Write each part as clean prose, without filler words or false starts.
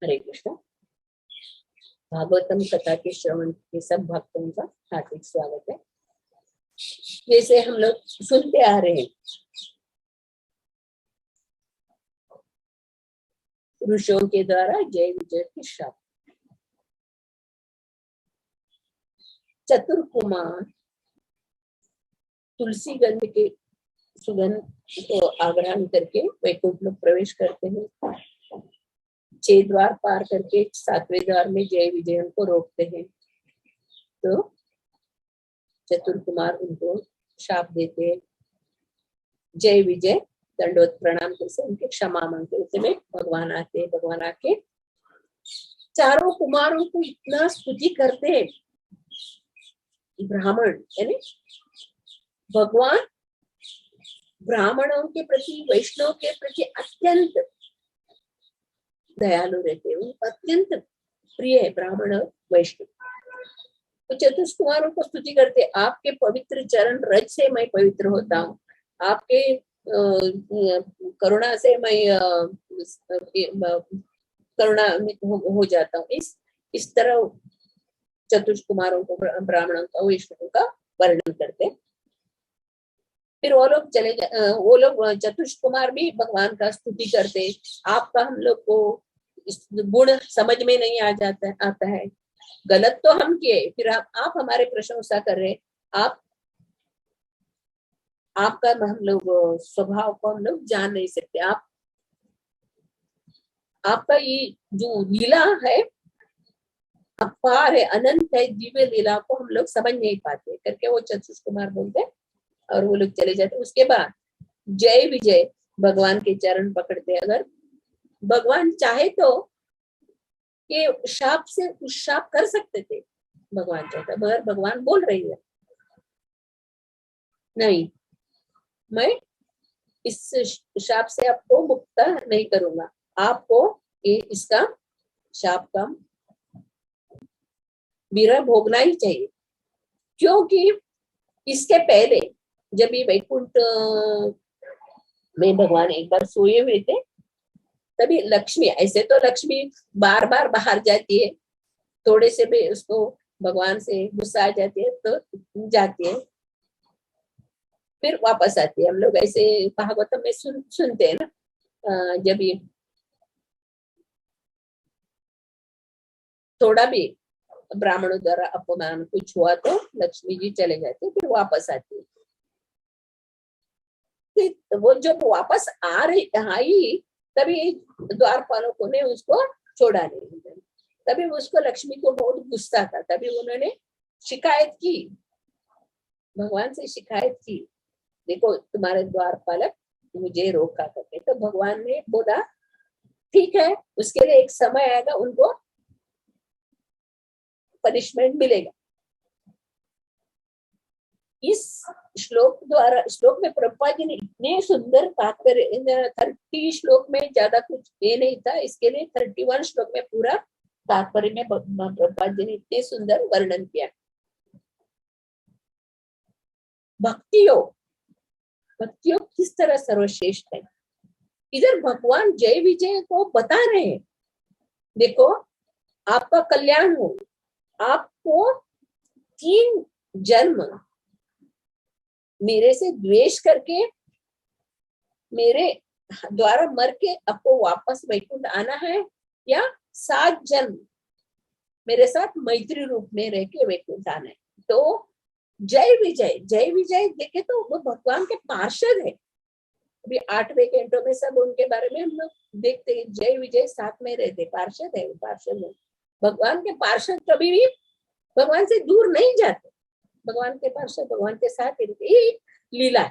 हरे कृष्ण। भागवतम कथा के श्रवण के सब भक्तों का हार्दिक स्वागत है। जैसे हम लोग सुनते आ रहे हैं, ऋषियों के द्वारा जय विजय के शब्द। चतुर कुमार तुलसी गंध के सुगंध को आग्रहण करके वैकुंठ में प्रवेश करते हैं। 6 द्वार पार करके 7वें द्वार में जय विजय को रोकते हैं, तो चतुर कुमार उनको शाप देते हैं। जय विजय दंडवत प्रणाम करके उनके क्षमा मांगते। उसमें भगवान आते हैं। भगवान आके चारों कुमारों को इतना स्तुति करते हैं। ब्राह्मण यानी भगवान ब्राह्मणों के प्रति, वैष्णव के प्रति अत्यंत दयालु रहते हैं। उनको अत्यंत प्रिय है ब्राह्मण वैष्णव। तो चतुष कुमारों को स्तुति करते, आपके पवित्र चरण रज से मैं पवित्र होता हूँ, आपके करुणा से मैं करुणा हो जाता हूँ। इस तरह चतुष कुमारों को, ब्राह्मणों का, वैष्णव का वर्णन करते। फिर वो लोग चतुष कुमार भी भगवान का स्तुति करते। आपका हम लोग को गुण समझ में नहीं आता है, गलत तो हम किए, फिर आप हमारे प्रशंसा कर रहे। आपका हम लोग स्वभाव को हम लोग जान नहीं सकते। आपका ये जो लीला है अपार है, अनंत है, दिव्य लीला को हम लोग समझ नहीं पाते करके वो चतुष कुमार बोलते और वो लोग चले जाते। उसके बाद जय विजय भगवान के चरण पकड़ते। अगर भगवान चाहे तो कि शाप से कुछ शाप कर सकते थे, भगवान चाहता, मगर भगवान बोल रही है नहीं, मैं इस शाप से आपको मुक्त नहीं करूंगा, आपको इसका शाप का विरह भोगना ही चाहिए। क्योंकि इसके पहले जब ये वैकुंठ में भगवान एक बार सोए हुए थे, तभी लक्ष्मी, ऐसे तो लक्ष्मी बार बार बाहर जाती है, थोड़े से भी उसको भगवान से गुस्सा आ जाती है तो जाती है, फिर वापस आती है। हम लोग ऐसे भागवतम में सुनते हैं ना, जब ये थोड़ा भी ब्राह्मणों द्वारा अपमान कुछ हुआ तो लक्ष्मी जी चले जाते, फिर वापस आती है। वो जब वापस आई तभी द्वारपालों ने उसको छोड़ा नहीं। तभी उसको लक्ष्मी को बहुत गुस्सा था, तभी उन्होंने शिकायत की, भगवान से शिकायत की, देखो तुम्हारे द्वारपालक मुझे रोका करके। तो भगवान ने बोला ठीक है, उसके लिए एक समय आएगा, उनको पनिशमेंट मिलेगा। इस श्लोक में प्रभुपाद जी ने इतने सुंदर तात्पर्य, 30 श्लोक में ज्यादा कुछ ये नहीं था, इसके लिए 31 श्लोक में पूरा तात्पर्य में प्रभुपाद जी ने इतने सुंदर वर्णन किया। भक्ति योग किस तरह सर्वश्रेष्ठ है, इधर भगवान जय विजय को बता रहे हैं, देखो आपका कल्याण हो, आपको 3 जन्म मेरे से द्वेष करके मेरे द्वारा मर के आपको वापस वैकुंठ आना है, या 7 जन्म मेरे साथ मैत्री रूप में रह के वैकुंठ आना है। तो जय विजय देखे तो वो भगवान के पार्षद है। अभी 8वें कैंटो में सब उनके बारे में हम लोग देखते हैं, जय विजय साथ में रहते, पार्षद है, पार्षद है। भगवान के पार्षद कभी भी भगवान से दूर नहीं जाते, भगवान के पार्षद भगवान के साथ ही रहते। ये लीला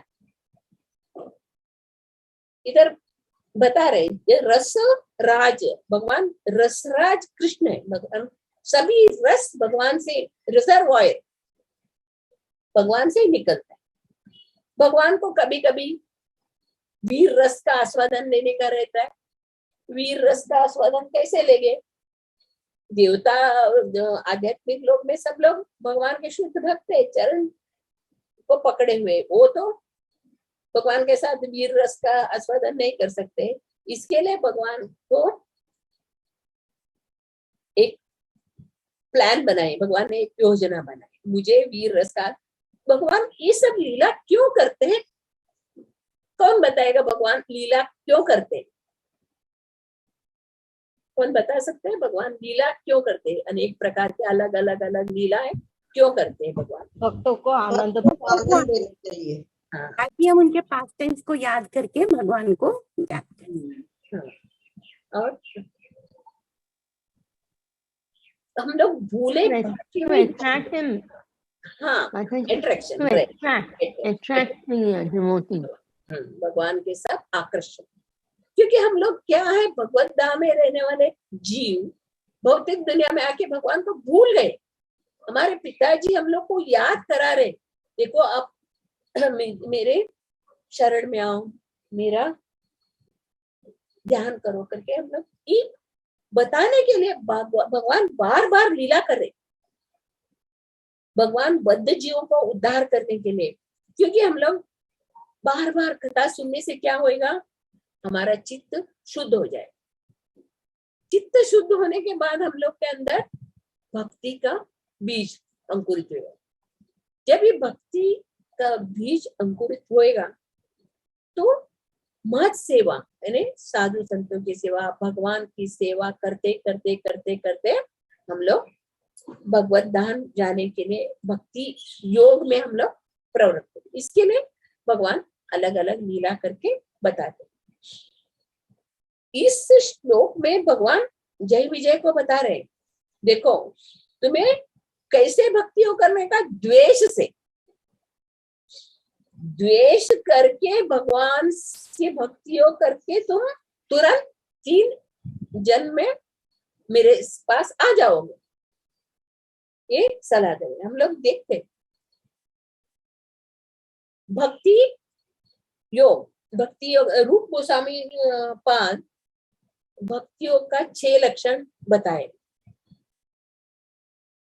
इधर बता रहे, रस राज भगवान, रसराज कृष्ण है। भगवान सभी रस भगवान से, रिजर्वायर भगवान से निकलता है। भगवान को कभी कभी वीर रस का आस्वादन लेने का रहता है। वीर रस का आस्वादन कैसे लेंगे, देवता आध्यात्मिक लोग में सब लोग भगवान के शुद्ध भक्त है, चरण को पकड़े हुए, वो तो भगवान के साथ वीर रस का आस्वादन नहीं कर सकते। इसके लिए भगवान को एक प्लान बनाए, भगवान ने एक योजना बनाई, मुझे वीर रस का। भगवान ये सब लीला क्यों करते हैं? कौन बताएगा भगवान लीला क्यों करते हैं? कौन बता सकते हैं भगवान लीला क्यों करते हैं? अनेक प्रकार के अलग अलग अलग लीला है, क्यों करते हैं भगवान? भक्तों को आनंद देने के लिए। हाँ, ताकि हम उनके पास टेंस को याद करके भगवान को याद करें। हाँ। और हम लोग भूले attraction, हाँ, अट्रैक्शन, भगवान के साथ आकर्षण। क्योंकि हम लोग क्या है, भगवत धाम में रहने वाले जीव भौतिक दुनिया में आके भगवान को भूल गए। हमारे पिताजी हम लोग को याद करा रहे, देखो आप मेरे शरण में आओ, मेरा ध्यान करो करके हम लोग बताने के लिए भगवान बार बार लीला करे, भगवान बद्ध जीवों को उद्धार करने के लिए। क्योंकि हम लोग बार बार कथा सुनने से क्या होएगा, हमारा चित्त शुद्ध हो जाए। चित्त शुद्ध होने के बाद हम लोग के अंदर भक्ति का बीज अंकुरित होगा। जब ये भक्ति का बीज अंकुरित होएगा तो महत सेवा यानी साधु संतों की सेवा, भगवान की सेवा करते करते करते करते हम लोग भगवत धाम जाने के लिए भक्ति योग में हम लोग प्रवृत्त हैं। इसके लिए भगवान अलग अलग लीला करके बताते हैं। इस श्लोक में भगवान जय विजय को बता रहे हैं, देखो तुम्हें कैसे भक्तियों करने का, द्वेष से, द्वेष करके भगवान से भक्तियों करके तुम तुरंत 3 जन्म में मेरे पास आ जाओगे। ये सलाह दे हम लोग देखते भक्ति योग, भक्ति योग रूप गोस्वामी पाद भक्तियों का 6 लक्षण बताए।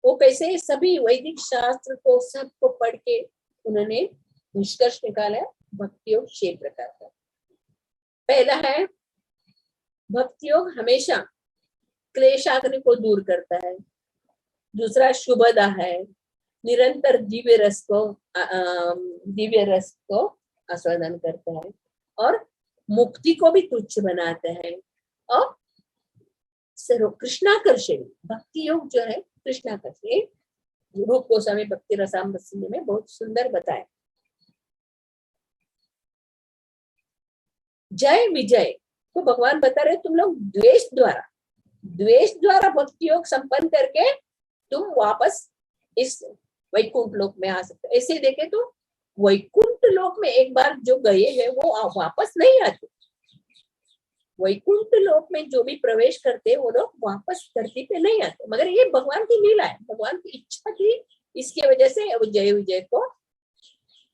वो कैसे सभी वैदिक शास्त्र को सबको पढ़ के उन्होंने निष्कर्ष निकाला। भक्ति योग 6 प्रकार का। पहला है भक्ति योग हमेशा क्लेशाग्नि को दूर करता है। दूसरा शुभदा है, निरंतर दिव्य रस को आस्वादन करता है और मुक्ति को भी तुच्छ बनाता है। और कृष्णाकर्षण भक्ति योग जो है कृष्णाकर्षण रूप गोस्वामी भक्ति रसामृत में बहुत सुंदर बताया। जय विजय तो भगवान बता रहे तुम लोग द्वेष द्वारा भक्ति योग संपन्न करके तुम वापस इस वैकुंठ लोक में आ सकते। ऐसे देखे तो वैकुंठ लोक में एक बार जो गए हैं वो वापस नहीं आते। वैकुंठ लोक में जो भी प्रवेश करते वो लोग वापस धरती पे नहीं आते, मगर ये भगवान की लीला है, भगवान की इच्छा थी। इसकी वजह से जय विजय को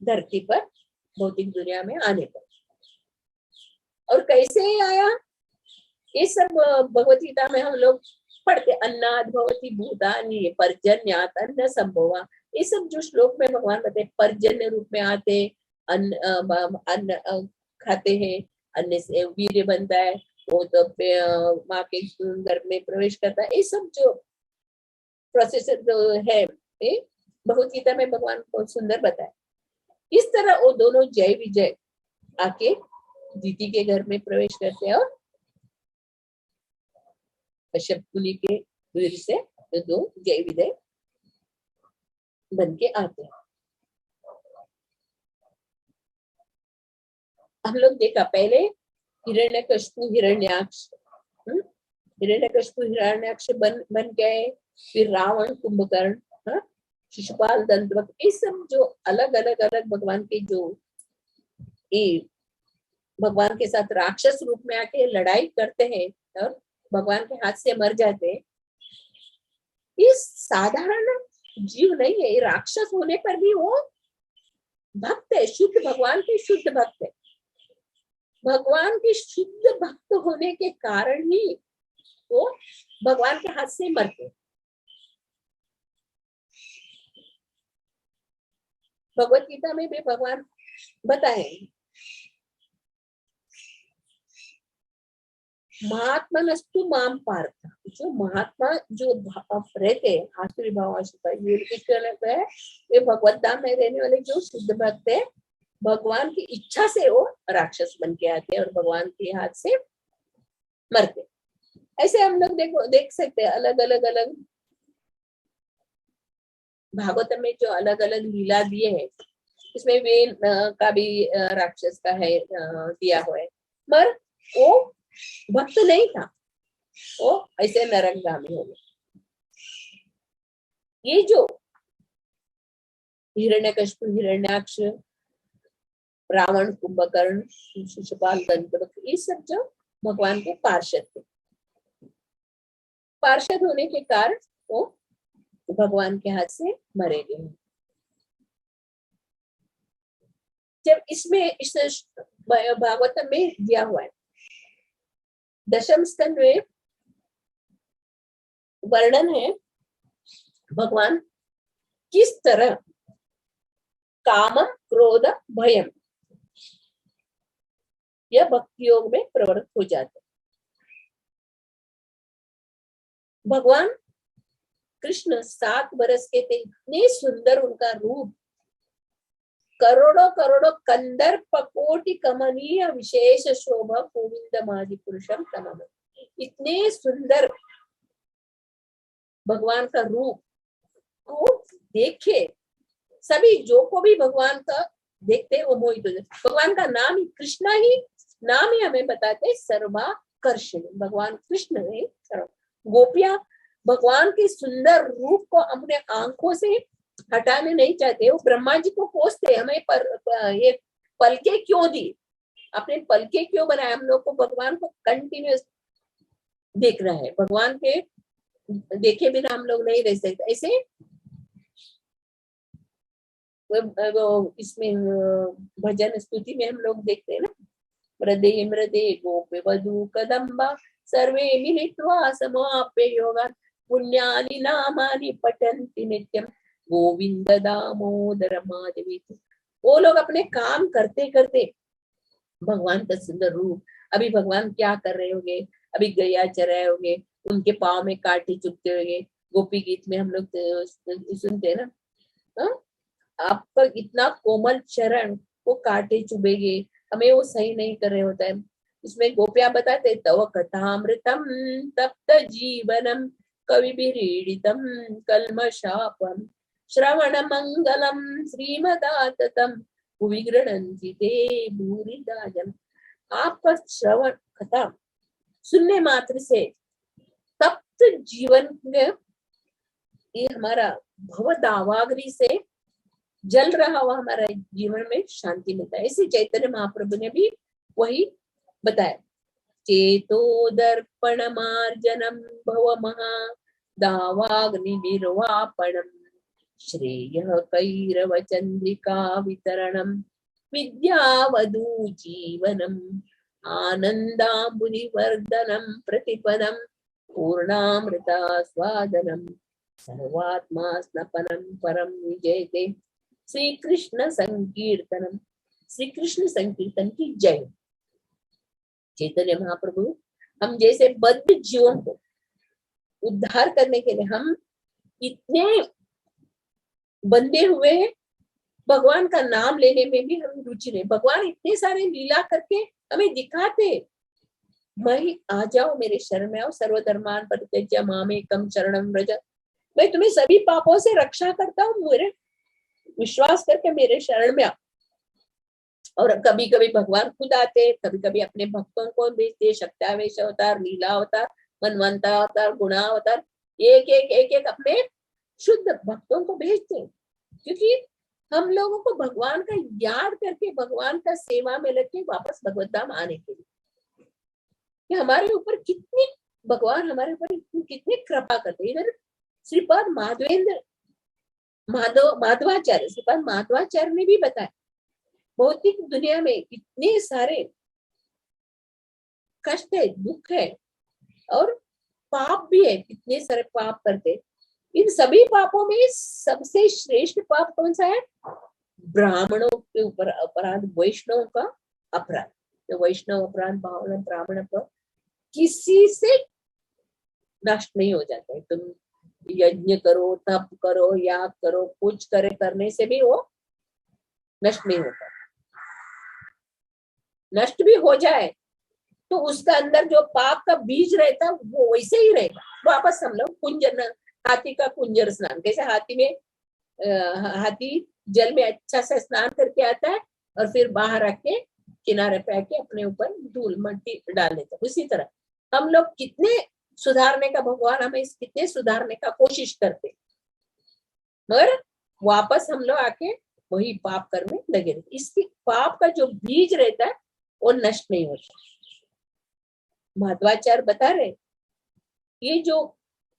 धरती पर भौतिक दुनिया में आने पर। और कैसे आया ये सब भगवत गीता में हम लोग पढ़ते, अन्नाद भवति भूतानि पर्जन्यात अन्न संभवा। ये सब जो श्लोक में भगवान बताते पर्जन्य रूप में आते, अन्न खाते हैं, अन्न से वीर्य बनता है, वो तो माँ के गर्भ में प्रवेश करता है। ये सब जो प्रोसेस है भगवत गीता में भगवान बहुत सुंदर बताया। इस तरह वो दोनों जय विजय आके दीति के घर में प्रवेश करते हैं और कश्यप मुनि के वीर से दो जय विजय बन के आते हैं। हम लोग देखा पहले हिरण्यकश्यप हिरण्यक्ष बन गए, फिर रावण, कुंभकर्ण, शिशुपाल, दंतवक्र, ये सब जो अलग अलग भगवान के जो भगवान के साथ राक्षस रूप में आके लड़ाई करते हैं और भगवान के हाथ से मर जाते हैं। ये साधारण जीव नहीं है, ये राक्षस होने पर भी वो भक्त है, शुद्ध भगवान के शुद्ध भक्त है। भगवान के शुद्ध भक्त होने के कारण ही वो भगवान के हाथ से मरते। भगवत गीता में भी भगवान बताए महात्मनस्तु माम पार्थ, जो महात्मा जो रहते हैं आसुरी भाव आशुका ये है, वे भगवत धाम में रहने वाले जो शुद्ध भक्त है, भगवान की इच्छा से वो राक्षस बन के आते हैं और भगवान के हाथ से मरते। ऐसे हम लोग देख सकते हैं अलग अलग भागवत में जो अलग अलग लीला दिए हैं, इसमें वेन का भी राक्षस का है दिया हुआ है, मगर वो भक्त नहीं था, वो ऐसे नरकगामी हो गया। ये जो हिरण्यकशिपु, हिरण्याक्ष, रावण, कुंभकर्ण, शिशुपाल, दंतवक्र, ये सब जो भगवान के पार्षद थे, पार्षद होने के कारण वो भगवान के हाथ से मरे गए। जब इसमें इस भागवत में दिया हुआ है, दशम स्कंद में वर्णन है भगवान किस तरह काम, क्रोध, भयम यह भक्ति योग में प्रवृत्त हो जाते। भगवान कृष्ण 7 बरस के थे, इतने सुंदर उनका रूप, करोड़ों करोड़ों कंदर्प कोटि कमनीय विशेष शोभा गोविंद मादि पुरुषम तमाम, इतने सुंदर भगवान का रूप को देखे सभी, जो को भी भगवान का देखते वो मोहित हो जाते। भगवान का नाम ही कृष्णा ही, नाम ही हमें बताते सर्वाकर्षण, भगवान कृष्ण है। गोपियां भगवान के सुंदर रूप को अपने आंखों से हटाने नहीं चाहते, वो ब्रह्मा जी को कोसते, हमें ये पलके क्यों दी, अपने पलके क्यों बनाए, हम लोग को भगवान को कंटिन्यूस देखना है, भगवान के देखे बिना हम लोग नहीं रह सकते। ऐसे इसमें भजन स्तुति में हम लोग देखते हैं ना, मृदे मृदे गोप वधू कदम्बा सर्वे मिलित्वा समाप्य योगा पुण्यानि नामानि पठन्ति नित्यं गोविंद दामोदर माधवेति। वो लोग अपने काम करते करते भगवान का सुंदर रूप, अभी भगवान क्या कर रहे होंगे, अभी गैया चराए होंगे, उनके पाँव में कांटे चुभते होंगे, गोपी गीत में हम लोग सुनते हैं ना, आपका इतना कोमल चरण वो कांटे चुभेगे, हमें वो सही नहीं कर रहे होता है। इसमें गोपियां बताते तव कथामृतम तप्त जीवनम कविभिरीडितम कल्मषापम श्रवण मंगलम श्रीमदाततम भुवि गृह्णन्ति ते भूरिदा जन। आपका श्रवण कथा सुनने मात्र से तप्त जीवन में, ये हमारा भवदावाग्नि से जल रहा हुआ हमारा जीवन में शांति मिलता है। इसी चैतन्य महाप्रभु ने भी वही बताया, चेतो दर्पण मार्जनम भव महा दावाग्नि निर्वापणम श्रेय कैरव चंद्रिका वितरणम विद्यावधू जीवनम आनंदाम्बुधिवर्धनम प्रतिपदम पूर्णामृता स्वादनम सर्वात्मा स्नपनम परम विजयते श्री कृष्ण संकीर्तनम। श्री कृष्ण संकीर्तन की जय। चैतन्य महाप्रभु हम जैसे बद्ध जीवन को उद्धार करने के लिए, हम इतने बंधे हुए हैं, भगवान का नाम लेने में भी हम रुचि नहीं। भगवान इतने सारे लीला करके हमें दिखाते, मैं आ जाओ मेरे शरण में आओ, सर्वधर्मान परित्यज्य मामेकम शरणम व्रज, मैं तुम्हें सभी पापों से रक्षा करता हूँ, मेरे विश्वास करके मेरे शरण में आओ। और कभी कभी भगवान खुद आते, कभी कभी अपने भक्तों को भेजते, शक्त्यावेश अवतार, लीला अवतार, मनवंता अवतार, गुणा अवतार, एक अपने शुद्ध भक्तों को भेजते, क्योंकि हम लोगों को भगवान का याद करके भगवान का सेवा में लग के वापस भगवत धाम आने के लिए। कि हमारे ऊपर कितनी भगवान हमारे ऊपर कितनी कृपा करते। इधर श्रीपाद माधवाचार्य, श्रीपाद माधवाचार्य ने भी बताया, भौतिक दुनिया में इतने सारे कष्ट है, दुख है और पाप भी है, कितने सारे पाप करते। इन सभी पापों में सबसे श्रेष्ठ पाप कौन सा है? ब्राह्मणों के ऊपर अपराध, वैष्णव का अपराध। तो वैष्णव अपराध, ब्राह्मण पर किसी से नष्ट नहीं हो जाता है। तुम यज्ञ करो, तप करो, याग करो, कुछ करने से भी वो नष्ट नहीं होता। नष्ट भी हो जाए तो उसका अंदर जो पाप का बीज रहता है वो वैसे ही रहेगा। वापस हम लोग कुंजर, हाथी का कुंजर स्नान, कैसे हाथी जल में अच्छा से स्नान करके आता है और फिर बाहर आके किनारे पे आके अपने ऊपर धूल मट्टी डाल देता है, उसी तरह हम लोग कितने सुधारने का, भगवान हमें कितने सुधारने का कोशिश करते, मगर वापस हम लोग आके वही पाप करने लगे रहते। इसकी पाप का जो बीज रहता है वो नष्ट नहीं होता। माधवाचार्य बता रहे ये जो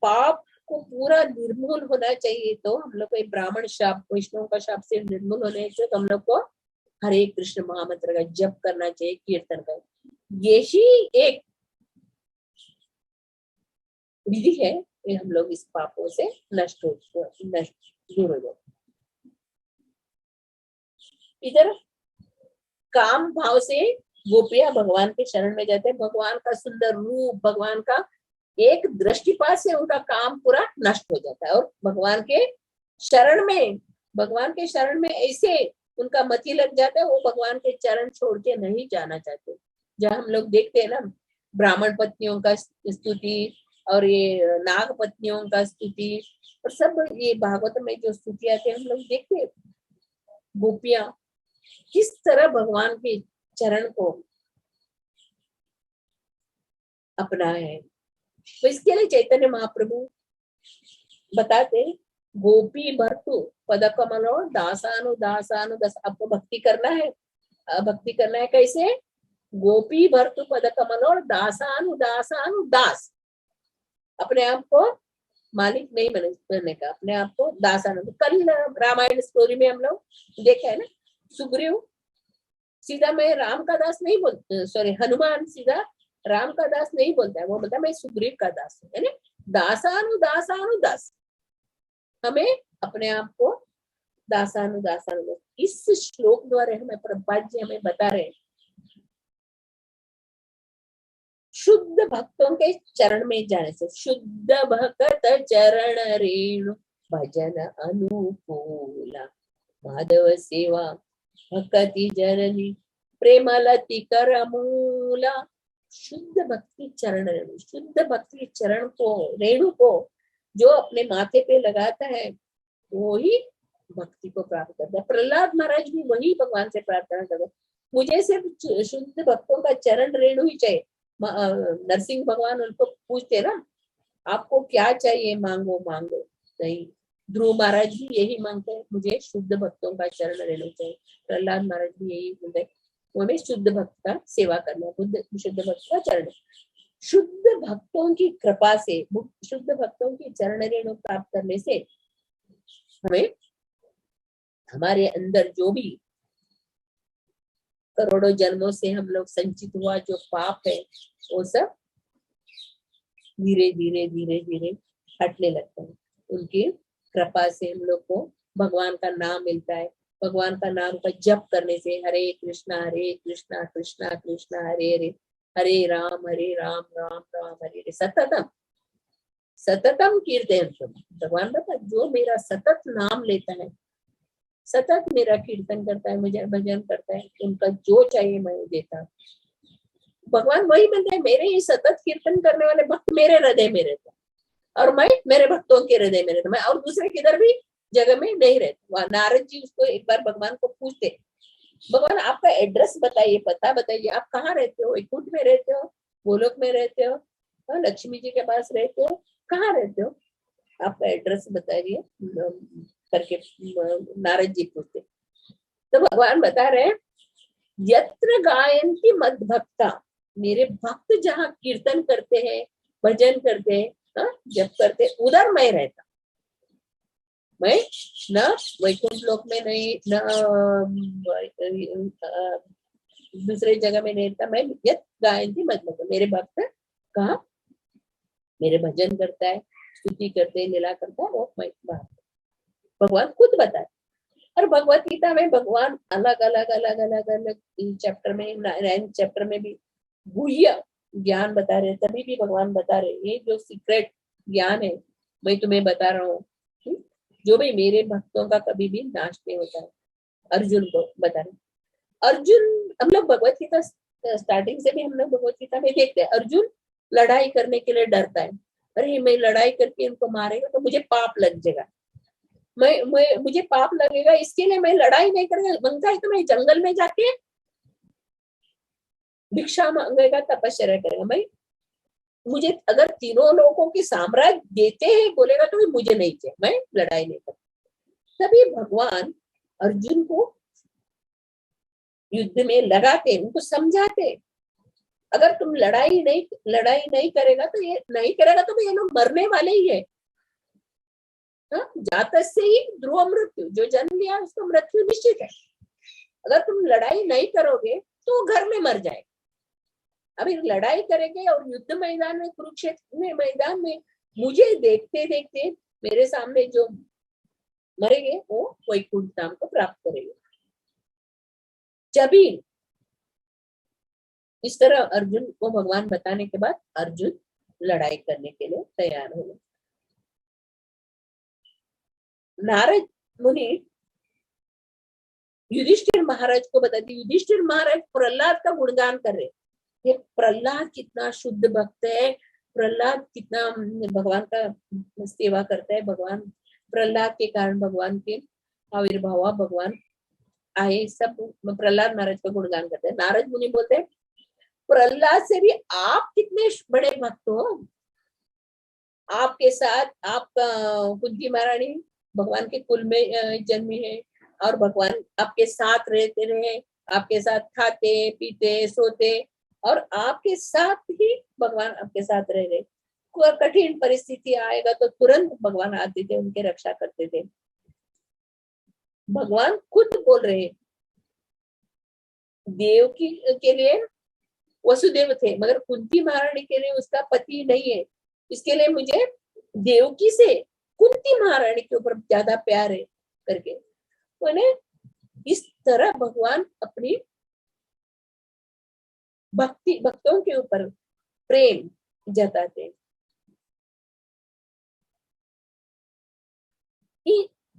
पाप को पूरा निर्मूल होना चाहिए, तो हम लोग को ब्राह्मण शाप, वैष्णव का शाप से निर्मूल होने से तो हम लोग को हरे कृष्ण महामंत्र का जप करना चाहिए, कीर्तन का। यही एक विधि है कि हम लोग इस पापों से दूर हो जाए। इधर काम भाव से गोपियां भगवान के शरण में जाते हैं। भगवान का सुंदर रूप, भगवान का एक दृष्टिपात से उनका काम पूरा नष्ट हो जाता है और भगवान के शरण में ऐसे उनका मति लग जाता है, वो भगवान के चरण छोड़ के नहीं जाना चाहते। जहाँ हम लोग देखते हैं ना ब्राह्मण पत्नियों का स्तुति और ये नाग पत्नियों का स्तुति और सब ये भागवत में जो स्तुति आते हैं, हम लोग देखते हैं गोपियां किस तरह भगवान के चरण को अपना है। तो इसके लिए चैतन्य महाप्रभु बताते गोपी भर्तु पद कमलो दासानु दासानु दस। आपको भक्ति करना है कैसे? गोपी भर्तु पद कमलो दासानु दासानु दास। अपने आप को मालिक नहीं बनने का, अपने आप को दासानु। कल रामायण स्टोरी में हम लोग देखा है ना, सुग्रीव सीधा मैं राम का दास नहीं बोलता, सॉरी हनुमान सीधा राम का दास नहीं बोलता है, वो बोलता मैं सुग्रीव का दास हूँ, है ना। दासानु दासानु दास, हमें अपने आप को दासानु दासानु। इस श्लोक द्वारा हमें प्रभुपाद जी हमें बता रहे हैं शुद्ध भक्तों के चरण में जाने से। शुद्ध भक्त चरण रेणु भजन अनुकूला माधव सेवा भक्ति जननी प्रेमलति कर मूला। शुद्ध भक्ति चरण रेणु, शुद्ध भक्ति चरण को, रेणु को जो अपने माथे पे लगाता है वो ही भक्ति को प्राप्त करता है। प्रहलाद महाराज भी वही भगवान से प्रार्थना करते, मुझे सिर्फ शुद्ध भक्तों का चरण रेणु ही चाहिए। नरसिंह भगवान उनको पूछते ना, आपको क्या चाहिए, मांगो मांगो। नहीं, ध्रुव महाराज भी यही मांगते हैं, मुझे शुद्ध भक्तों का चरण रेणु चाहिए। प्रहलाद महाराज भी यही बोलते हैं, हमें शुद्ध भक्त का सेवा करना, शुद्ध भक्त का चरण। शुद्ध भक्तों की कृपा से, शुद्ध भक्तों की चरण रेणु प्राप्त करने से हमें हमारे अंदर जो भी करोड़ों जन्मों से हम लोग संचित हुआ जो पाप है वो सब धीरे धीरे धीरे धीरे हटने लगता है। उनकी कृपा से हम लोग को भगवान का नाम मिलता है। भगवान का नाम का जप करने से हरे कृष्णा कृष्णा कृष्णा हरे हरे, हरे राम राम राम हरे हरे। सततम सततम कीर्तन। भगवान बता, जो मेरा सतत नाम लेता है, सतत मेरा कीर्तन करता है, मुझे भजन करता है, उनका जो चाहिए मैं देता हूँ। भगवान वही बनता है, मेरे ही सतत कीर्तन करने वाले भक्त मेरे हृदय में रहते हैं और मैं मेरे भक्तों के हृदय में रहता हूँ। मैं और दूसरे किधर भी जगह में नहीं रहता। नारद जी उसको एक बार भगवान को पूछते, भगवान आपका एड्रेस बताइए, पता बताइए, आप कहाँ रहते हो? वैकुंठ में रहते हो, गोलोक में रहते हो, लक्ष्मी जी के पास रहते हो, कहाँ रहते हो? आपका एड्रेस बताइए करके नारद जी पूछते। तो भगवान बता रहे हैं, यत्र गायन्ति मद भक्ता, मेरे भक्त जहाँ कीर्तन करते हैं, भजन करते हैं, जप करते, उधर मैं रहता। मैं न वैकुंठ लोक में नहीं, न दूसरे जगह में नहीं रहता। मैं यत् गायन्ति मद भक्ता, मेरे भक्त कहाँ मेरे भजन करता है, स्तुति करते, लीला करता है, वो मैं भगवान खुद बताए। और भगवत गीता में भगवान अलग अलग अलग अलग अलग चैप्टर में, 9 चैप्टर में भी गुह्य ज्ञान बता रहे, तभी भी भगवान बता रहे ये जो सीक्रेट ज्ञान है मैं तुम्हें बता रहा हूँ, जो भी मेरे भक्तों का कभी भी नाश नहीं होता है। अर्जुन को बता रहे। अर्जुन, हम लोग भगवत गीता स्टार्टिंग से भी हम लोग भगवत गीता में देखते हैं, अर्जुन लड़ाई करने के लिए डरता है। अरे मैं लड़ाई करके इनको मारेगा तो मुझे पाप लग जाएगा, मुझे पाप लगेगा, इसके लिए मैं लड़ाई नहीं करूंगा। बनता है तो मैं जंगल में जाके भिक्षा मांगेगा, तपस्या करेगा। मैं, मुझे अगर तीनों लोगों के साम्राज्य देते हैं बोलेगा तो मुझे नहीं चाहिए, मैं लड़ाई नहीं करता। तभी भगवान अर्जुन को युद्ध में लगाते, उनको समझाते, अगर तुम लड़ाई नहीं करेगा तो ये नहीं करेगा तो ये लोग मरने वाले ही है। जात से ही ध्रुव मृत्यु, जो जन्म लिया उसको मृत्यु निश्चित है। अगर तुम लड़ाई नहीं करोगे तो घर में मर जाएगा। अभी लड़ाई करेंगे और युद्ध मैदान में, कुरुक्षेत्र में मैदान में मुझे देखते देखते मेरे सामने जो मरेंगे वो वैकुंठ धाम को प्राप्त करेंगे। जबी इस तरह अर्जुन को भगवान बताने के बाद अर्जुन लड़ाई करने के लिए तैयार हो गए। नारद मुनि युधिष्ठिर महाराज को बताते, युधिष्ठिर महाराज प्रहलाद का गुणगान कर रहे। ये प्रहलाद कितना शुद्ध भक्त है, प्रहलाद कितना भगवान का सेवा करता है। भगवान प्रहलाद के कारण भगवान के आविर्भाव, भगवान आए, सब प्रहलाद महाराज का गुणगान करते हैं। नारद मुनि बोलते हैं प्रहलाद से भी आप कितने बड़े भक्त हो, आपके साथ आपका कुंती महारानी भगवान के कुल में जन्मी है और भगवान आपके साथ रहते रहे, आपके साथ खाते पीते सोते और आपके साथ ही भगवान आपके साथ रह रहे। कोई कठिन परिस्थिति आएगा तो तुरंत भगवान आते थे, उनके रक्षा करते थे। भगवान खुद बोल रहे देवकी के लिए वसुदेव थे, मगर कुंती महारानी के लिए उसका पति नहीं है, इसके लिए मुझे देवकी से कुंती महारानी के ऊपर ज्यादा प्यार है करके उन्हें इस तरह भगवान अपनी भक्तों के ऊपर प्रेम जताते।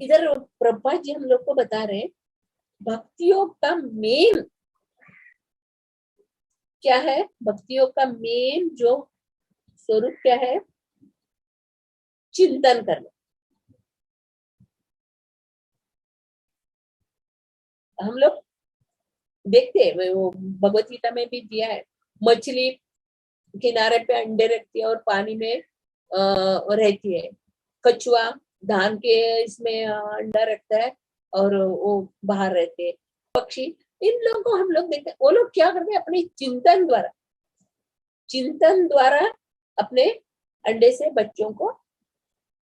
इधर प्रभा जी हम लोग को बता रहे भक्तियों का मेन क्या है, भक्तियों का मेन जो स्वरूप क्या है, चिंतन करना। हम लोग देखते हैं, वो भगवत गीता में भी दिया है, मछली किनारे पे अंडे रखती है और पानी में रहती है, कछुआ धान के इसमें अंडा रखता है और वो बाहर रहते हैं, पक्षी, इन लोगों को हम लोग देखते हैं। वो लोग क्या करते हैं, अपने चिंतन द्वारा अपने अंडे से बच्चों को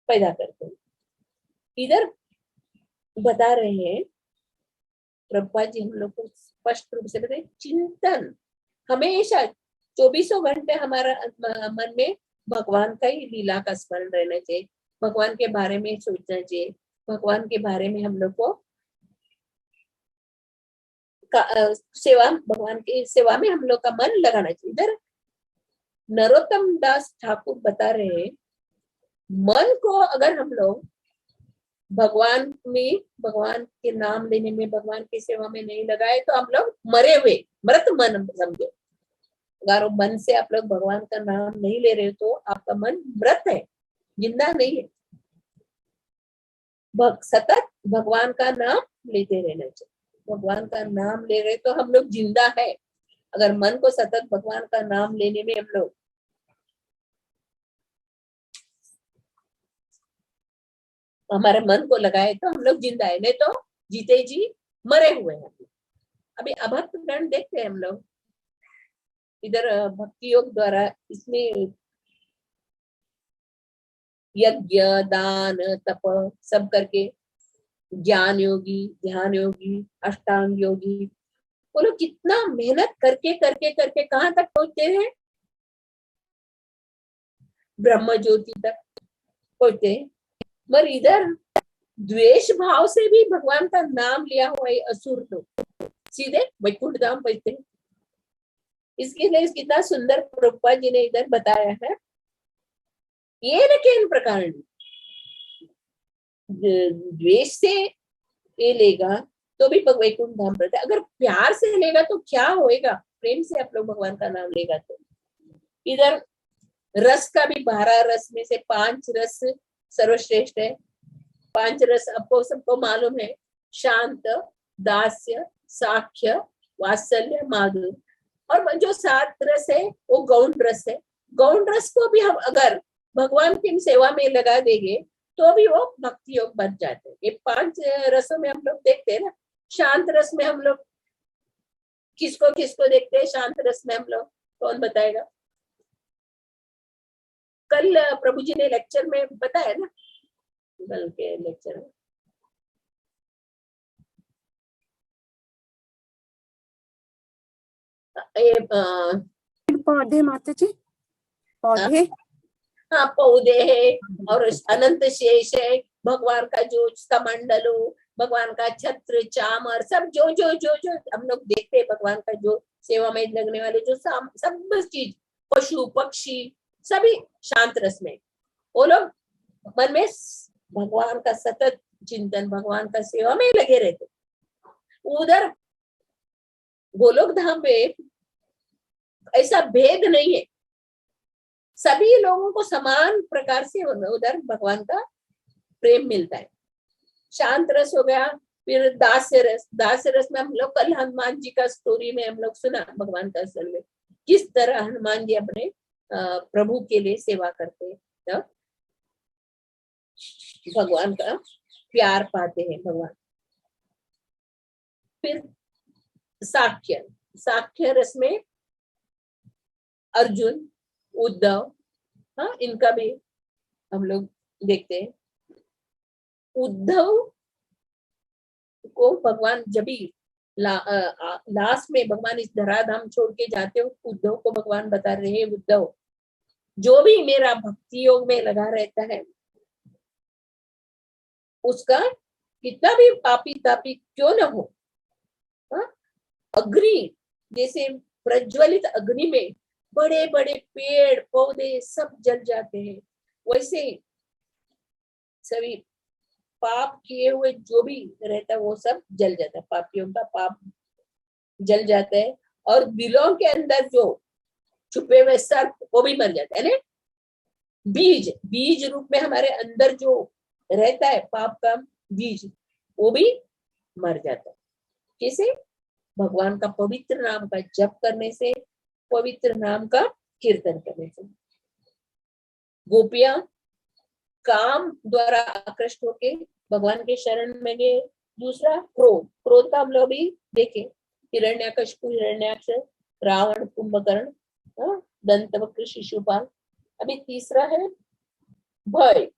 पैदा करते हैं। इधर बता रहे हैं प्रभुपाद जी हम लोग को स्पष्ट रूप से बताए, चिंतन हमेशा 24 घंटे हमारा मन में भगवान का ही लीला का स्मरण रहना चाहिए, भगवान के बारे में सोचना चाहिए, भगवान के बारे में हम लोग को सेवा, भगवान की सेवा में हम लोग का मन लगाना चाहिए। इधर नरोत्तम दास ठाकुर बता रहे हैं, मन को अगर हम लोग भगवान में, भगवान के नाम लेने में, भगवान की सेवा में नहीं लगाए तो हम लोग मरे हुए, मृत मन समझो। अगर मन से आप लोग भगवान का नाम नहीं ले रहे तो आपका मन मृत है, जिंदा नहीं है। सतत भगवान का नाम लेते रहना चाहिए, भगवान का नाम ले रहे तो हम लोग जिंदा है। अगर मन को सतत भगवान का नाम लेने में हम लोग हमारे मन को लगाए तो हम लोग जिंदा है, नहीं तो जीते जी मरे हुए हैं। अभी अभक्त गण देखते हैं हम लोग, इधर भक्ति योग द्वारा इसमें यज्ञ दान तप सब करके ज्ञान योगी, ध्यान योगी, अष्टांग योगी, वो लोग कितना मेहनत करके करके करके कहाँ तक पहुंचते हैं, ब्रह्म ज्योति तक पहुंचते हैं। पर इधर द्वेष भाव से भी भगवान का नाम लिया हुआ है असुर लोग सीधे वैकुंठ धाम पहुंचते हैं। इसके लिए कितना सुंदर प्रभुपाद जी ने इधर बताया है। ये न केन प्रकार द्वेष से ये लेगा तो भी वैकुंठ धाम पर, अगर प्यार से लेगा तो क्या होएगा, प्रेम से आप लोग भगवान का नाम लेगा तो। इधर रस का भी 12 रस में से 5 रस सर्वश्रेष्ठ है। 5 रस आपको सबको मालूम है, शांत, दास्य, साख्य, वात्सल्य, माधुर्य। और जो 7 रस है वो गौण रस है। गौण रस को भी हम अगर भगवान की सेवा में लगा देंगे तो भी वो भक्ति योग बन जाते हैं। ये 5 रसों में हम लोग देखते हैं ना, शांत रस में हम लोग किसको किसको देखते हैं, शांत रस में हम लोग कौन बताएगा? कल प्रभु जी ने लेक्चर में बताया ना, कल के लेक्चर में पौधे माता जी, पौधे, हाँ पौधे है और अनंत शेष है, भगवान का जो कमंडलू, भगवान का छत्र चामर, सब जो जो जो जो हम लोग देखते हैं, भगवान का जो सेवा में लगने वाले जो सब चीज, पशु पक्षी सभी शांत रस में, वो लोग मन में भगवान का सतत चिंतन, भगवान का सेवा में लगे रहते। उधर गोलोक धाम में ऐसा भेद नहीं है, सभी लोगों को समान प्रकार से उधर भगवान का प्रेम मिलता है। शांत रस हो गया, फिर दास्य रस। दास्य रस में हम लोग कल हनुमान जी का स्टोरी में हम लोग सुना, भगवान का असल में किस तरह हनुमान जी अपने प्रभु के लिए सेवा करते हैं, भगवान का प्यार पाते हैं भगवान। फिर साख्य, साख्य रस में अर्जुन, उद्धव, हाँ इनका भी हम लोग देखते हैं। उद्धव को भगवान जब भी लास्ट में भगवान इस धराधाम छोड़ के जाते हो, उद्धव को भगवान बता रहे हैं, उद्धव जो भी मेरा भक्ति योग में लगा रहता है, उसका कितना भी पापी तापी क्यों न हो, अग्नि जैसे प्रज्वलित अग्नि में बड़े बड़े पेड़ पौधे सब जल जाते हैं, वैसे सभी पाप किए हुए जो भी रहता है वो सब जल जाता है, पापियों का पाप जल जाता है। और दिलों के अंदर जो छुपे हुए सर्प वो भी मर जाता है ना, बीज, बीज रूप में हमारे अंदर जो रहता है पाप का बीज, वो भी मर जाता है। कैसे? भगवान का पवित्र नाम का जप करने से, पवित्र नाम का कीर्तन करने से। गोपियां काम द्वारा आकृष्ट होके भगवान के शरण में गए। दूसरा क्रोध, क्रोध का हम लोग भी देखे, हिरण्यकशिपु, हिरण्याक्ष, रावण, कुंभकर्ण, दंतवक्र, शिशुपाल। अभी तीसरा है भय,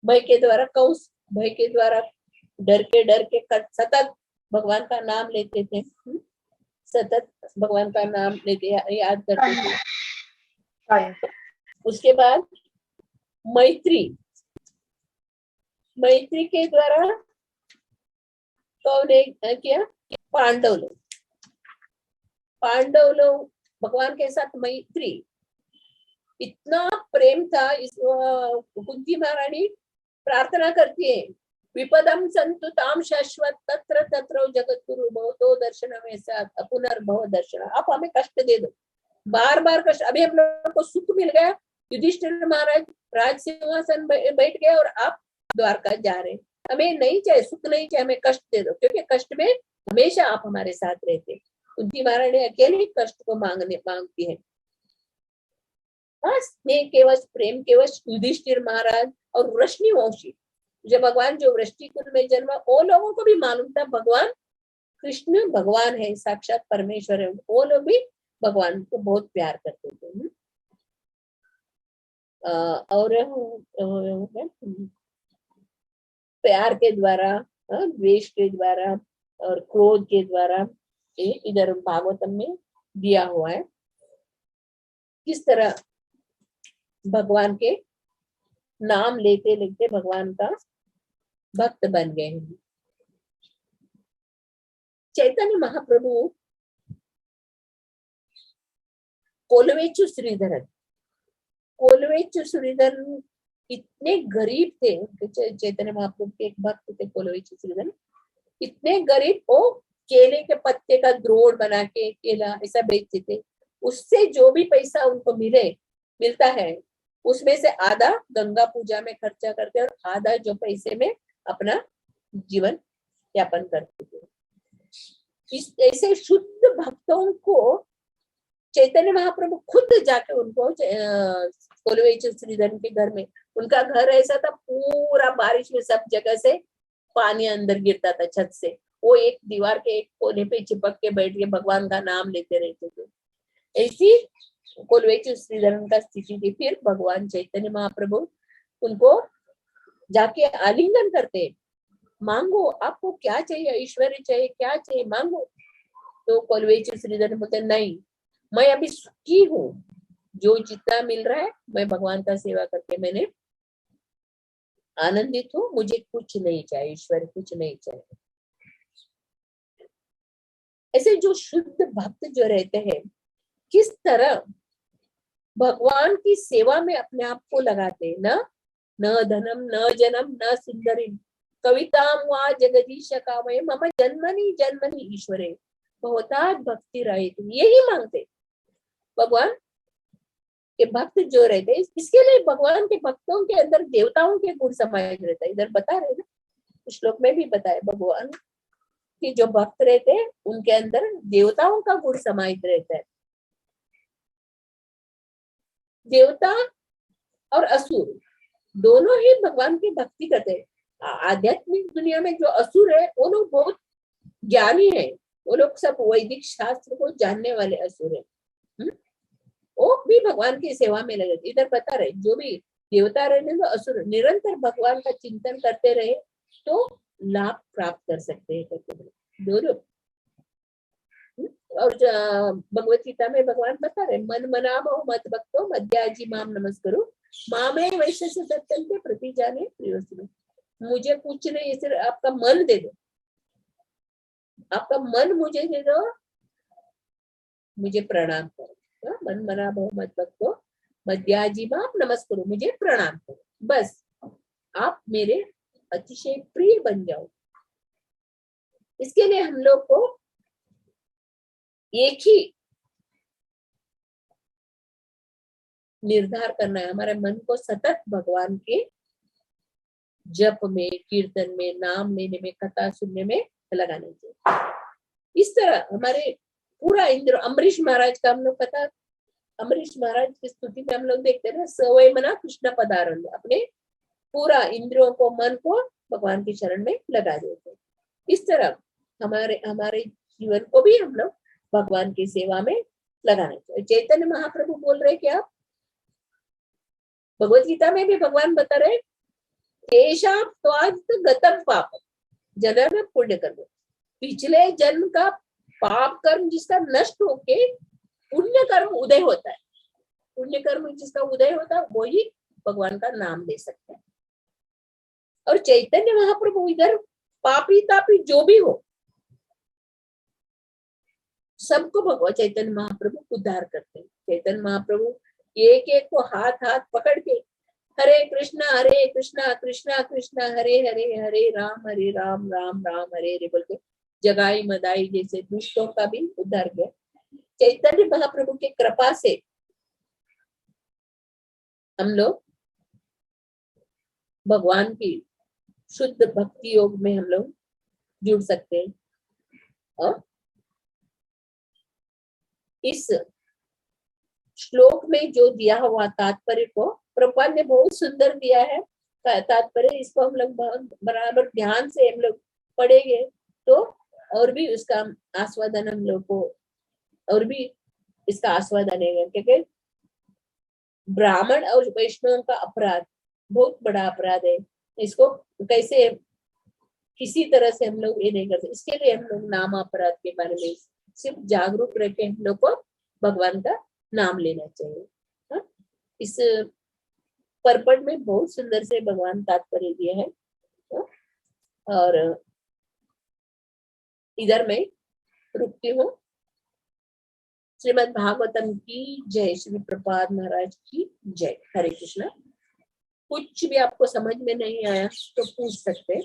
भय के द्वारा कंस, भय के द्वारा डर के सतत भगवान का नाम लेते थे, सतत भगवान का नाम लेते याद करते थे। उसके बाद मैत्री, मैत्री के द्वारा कौन किया? पांडव लोग, पांडव लोग भगवान के साथ मैत्री, इतना प्रेम था। इस कुंती महारानी प्रार्थना करती है, विपदम संतु ताम शाश्वत तत्र तत्र जगतगुरु भवतो दर्शनम ऐसा पुनर्भव दर्शन। आप हमें कष्ट दे दो, बार बार कष्ट। अभी हम लोग को सुख मिल गया, युधिष्ठिर महाराज राज सिंहासन बैठ गए और आप द्वारका जा रहे हैं, हमें नहीं चाहिए सुख, नहीं चाहिए, हमें कष्ट दे दो, क्योंकि कष्ट में हमेशा आप हमारे साथ रहते। कुंती महारानी अकेले कष्ट को मांगती है। स्नेह के वश, प्रेम के वश युधिष्ठिर महाराज और वृष्णि वंशी, जब भगवान जो वृष्टि कुल में जन्मा, वो लोगों को भी मालूम था भगवान कृष्ण भगवान है, साक्षात परमेश्वर है, वो लोग भी भगवान को बहुत प्यार करते थे। और प्यार के द्वारा, द्वेष के द्वारा और क्रोध के द्वारा, इधर भागवतम में दिया हुआ है किस तरह भगवान के नाम लेते लेते भगवान का भक्त बन गए हैं। चैतन्य महाप्रभु कोलवेचु श्रीधरन, कोलवेचु श्रीधरन इतने गरीब थे। चैतन्य महाप्रभु के एक भक्त थे कोलवेचु श्रीधरन, इतने गरीब, वो केले के पत्ते का द्रोण बना के केला ऐसा बेचते थे। उससे जो भी पैसा उनको मिलता है, उसमें से आधा गंगा पूजा में खर्चा करते और आधा जो पैसे में अपना जीवन यापन करते थे। इस ऐसे शुद्ध भक्तों को चैतन्य महाप्रभु खुद जाके उनको कोलवेचु श्रीधरन के घर में, उनका घर ऐसा था पूरा बारिश में सब जगह से पानी अंदर गिरता था छत से, वो एक दीवार के एक कोने पे चिपक के बैठ के भगवान का नाम लेते रहते थे। ऐसी कोलवेचु श्रीधरन का स्थिति थी। फिर भगवान चैतन्य महाप्रभु उनको जाके आलिंगन करते, मांगो आपको क्या चाहिए, ऐश्वर्य चाहिए, क्या चाहिए मांगो। तो कोलवेचु श्रीधरन बोलते नहीं, मैं अभी सुखी हूँ, जो जितना मिल रहा है मैं भगवान का सेवा करके मैंने आनंदित हूँ, मुझे कुछ नहीं चाहिए, ईश्वर कुछ नहीं चाहिए। ऐसे जो शुद्ध भक्त जो रहते हैं, किस तरह भगवान की सेवा में अपने आप को लगाते हैं, न धनम न जनम न सुंदरी कविताम वा जगदीश कामय मम जन्मनि ईश्वरे बहुतात् भक्ति रहित, यही मांगते भगवान के भक्त जो रहते। इसके लिए भगवान के भक्तों के अंदर देवताओं के गुण समाहित रहता है। इधर बता रहे ना, श्लोक में भी बताया भगवान कि जो भक्त रहते हैं उनके अंदर देवताओं का गुण समाहित रहता है। देवता और असुर दोनों ही भगवान की भक्ति करते हैं। आध्यात्मिक दुनिया में जो असुर है वो लोग बहुत ज्ञानी है, वो लोग सब वैदिक शास्त्र को जानने वाले असुर है, वो भी भगवान की सेवा में लगे। इधर बता रहे जो भी देवता रहने तो असुर निरंतर भगवान का चिंतन करते रहे तो लाभ प्राप्त कर सकते हैं दोनों। और भगवत गीता में भगवान बता रहे मन मना भव मत भक्तो मध्याजी माम नमस्करो मामे वैश्य सत्यंते प्रति जाने प्रियोस्तु। मुझे कुछ नहीं, सिर्फ आपका मन दे दो, आपका मन मुझे दे दो, मुझे प्रणाम करो। मन मना भव मत भक्तो मध्याजी माम नमस्करो, मुझे प्रणाम करो, बस आप मेरे अतिशय प्रिय बन जाओ। इसके लिए हम लोग को एक ही निर्धार करना है, हमारे मन को सतत भगवान के जप में, कीर्तन में, नाम लेने में, कथा सुनने में लगाना चाहिए। इस तरह हमारे पूरा इंद्र, अम्बरीश महाराज का हम लोग पता, अम्बरीश महाराज की स्तुति में हम लोग देखते हैं ना, सवय मना कृष्ण पदारंभ, अपने पूरा इंद्रियों को, मन को भगवान के शरण में लगा देते। इस तरह हमारे जीवन को भी हम लोग भगवान की सेवा में लगाना चाहिए। चैतन्य महाप्रभु बोल रहे क्या, भगवत गीता में भी भगवान बता रहे गतम पाप जन्म पुण्य कर्म, पिछले जन्म का पाप कर्म जिसका नष्ट होके पुण्य कर्म उदय होता है, पुण्य कर्म जिसका उदय होता है वही भगवान का नाम ले सकता है। और चैतन्य महाप्रभु इधर पापी तापी जो भी हो सबको भगवान चैतन्य महाप्रभु उद्धार करते हैं। चैतन्य महाप्रभु एक एक को हाथ हाथ पकड़ के हरे कृष्णा कृष्णा कृष्णा हरे हरे, हरे राम राम राम हरे हरे बोल के जगाई मदाई जैसे दुष्टों का भी उद्धार किया। चैतन्य महाप्रभु के कृपा से हम लोग भगवान की शुद्ध भक्ति योग में हम लोग जुड़ सकते हैं। और इस श्लोक में जो दिया हुआ तात्पर्य को प्रभुपाद ने बहुत सुंदर दिया है तात्पर्य, इसको हम लोग बराबर ध्यान से हम लोग पढ़ेंगे तो और भी उसका आस्वादन हम लोग को, और भी इसका आस्वादन है। क्योंकि ब्राह्मण और वैष्णव का अपराध बहुत बड़ा अपराध है, इसको कैसे किसी तरह से हम लोग ये नहीं करते। इसके लिए हम लोग नाम अपराध के बारे में सिर्फ जागरूक रह के हम लोग को भगवान का नाम लेना चाहिए। हा? इस परपट में बहुत सुंदर से भगवान तात्पर्य दिए हैं। और इधर मैं रुकती हूँ। श्रीमद् भागवतम की जय। श्री प्रपाद महाराज की जय। हरे कृष्णा। कुछ भी आपको समझ में नहीं आया तो पूछ सकते हैं।